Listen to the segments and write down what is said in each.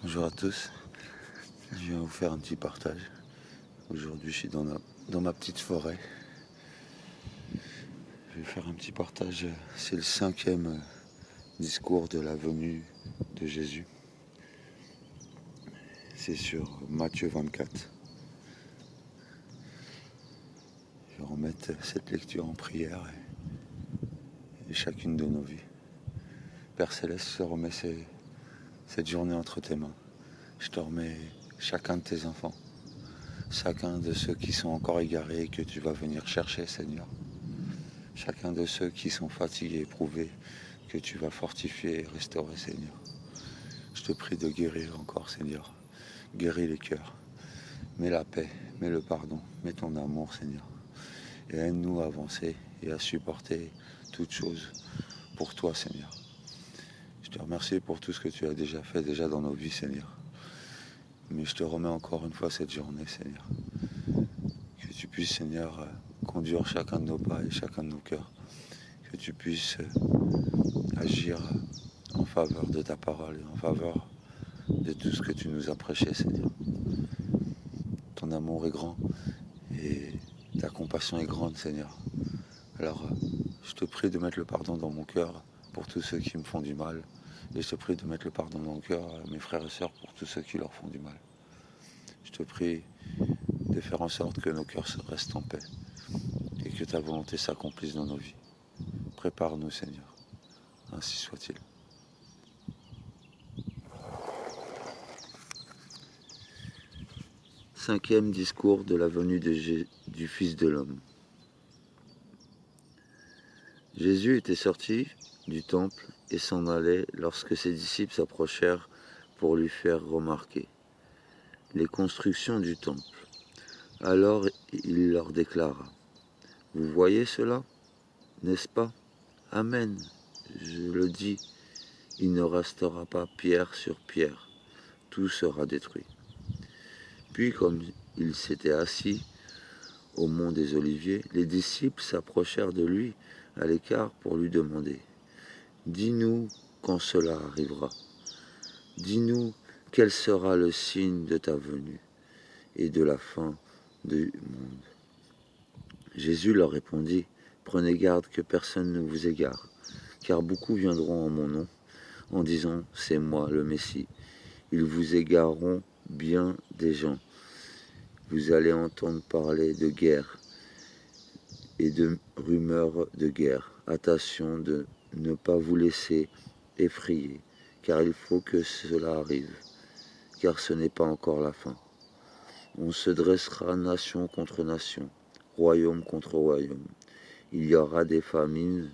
Bonjour à tous, je viens vous faire un petit partage. Aujourd'hui je suis dans ma petite forêt. Je vais faire un petit partage, c'est le 5e discours de la venue de Jésus. C'est sur Matthieu 24. Je vais remettre cette lecture en prière et chacune de nos vies. Père Céleste, je te remets cette journée entre tes mains. Je te remets chacun de tes enfants, chacun de ceux qui sont encore égarés et que tu vas venir chercher, Seigneur. Chacun de ceux qui sont fatigués, éprouvés, que tu vas fortifier et restaurer, Seigneur. Je te prie de guérir encore, Seigneur. Guéris les cœurs. Mets la paix, mets le pardon, mets ton amour, Seigneur. Et aide-nous à avancer et à supporter toutes choses pour toi, Seigneur. Je te remercie pour tout ce que tu as déjà fait dans nos vies, Seigneur. Mais je te remets encore une fois cette journée, Seigneur. Que tu puisses, Seigneur, conduire chacun de nos pas et chacun de nos cœurs. Que tu puisses agir en faveur de ta parole et en faveur de tout ce que tu nous as prêché, Seigneur. Ton amour est grand et ta compassion est grande, Seigneur. Alors, je te prie de mettre le pardon dans mon cœur pour tous ceux qui me font du mal. Et je te prie de mettre le pardon dans mon cœur à mes frères et sœurs pour tous ceux qui leur font du mal. Je te prie de faire en sorte que nos cœurs restent en paix et que ta volonté s'accomplisse dans nos vies. Prépare-nous, Seigneur. Ainsi soit-il. Cinquième discours de la venue du Fils de l'homme. Jésus était sorti du temple et s'en allait lorsque ses disciples s'approchèrent pour lui faire remarquer les constructions du temple. Alors il leur déclara : « Vous voyez cela, n'est-ce pas ? Amen, je le dis, il ne restera pas pierre sur pierre, tout sera détruit. » Puis, comme il s'était assis au mont des Oliviers, les disciples s'approchèrent de lui à l'écart pour lui demander : « Dis-nous quand cela arrivera. Dis-nous quel sera le signe de ta venue et de la fin du monde. » Jésus leur répondit : « Prenez garde que personne ne vous égare, car beaucoup viendront en mon nom, en disant : c'est moi le Messie. Ils vous égareront bien des gens. Vous allez entendre parler de guerre et de rumeurs de guerre. Attention de ne pas vous laisser effrayer, car il faut que cela arrive, car ce n'est pas encore la fin. On se dressera nation contre nation, royaume contre royaume. Il y aura des famines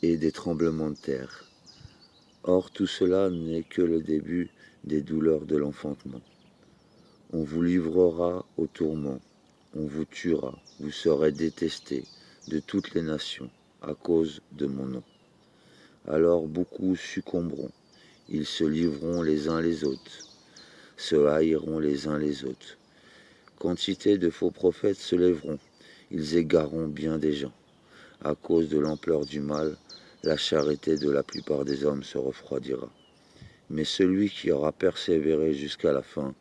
et des tremblements de terre. Or, tout cela n'est que le début des douleurs de l'enfantement. On vous livrera au tourment, on vous tuera, vous serez détestés de toutes les nations à cause de mon nom. Alors beaucoup succomberont, ils se livreront les uns les autres, se haïront les uns les autres. Quantité de faux prophètes se lèveront, ils égareront bien des gens. À cause de l'ampleur du mal, la charité de la plupart des hommes se refroidira. Mais celui qui aura persévéré jusqu'à la fin,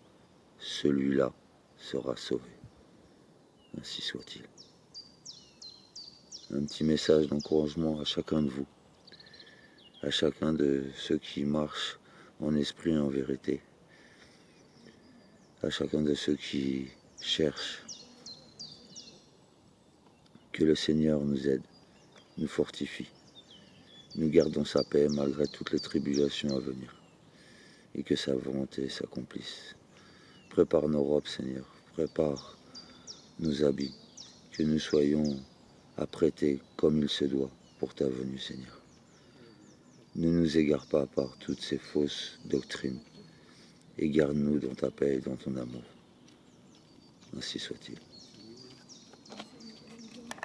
celui-là sera sauvé. Ainsi soit-il. Un petit message d'encouragement à chacun de vous, à chacun de ceux qui marchent en esprit et en vérité, à chacun de ceux qui cherchent. Que le Seigneur nous aide, nous fortifie, nous garde dans sa paix malgré toutes les tribulations à venir, et que sa volonté s'accomplisse. Prépare nos robes, Seigneur, prépare nos habits, que nous soyons apprêtés comme il se doit pour ta venue, Seigneur. Ne nous égare pas par toutes ces fausses doctrines, et garde-nous dans ta paix et dans ton amour. Ainsi soit-il.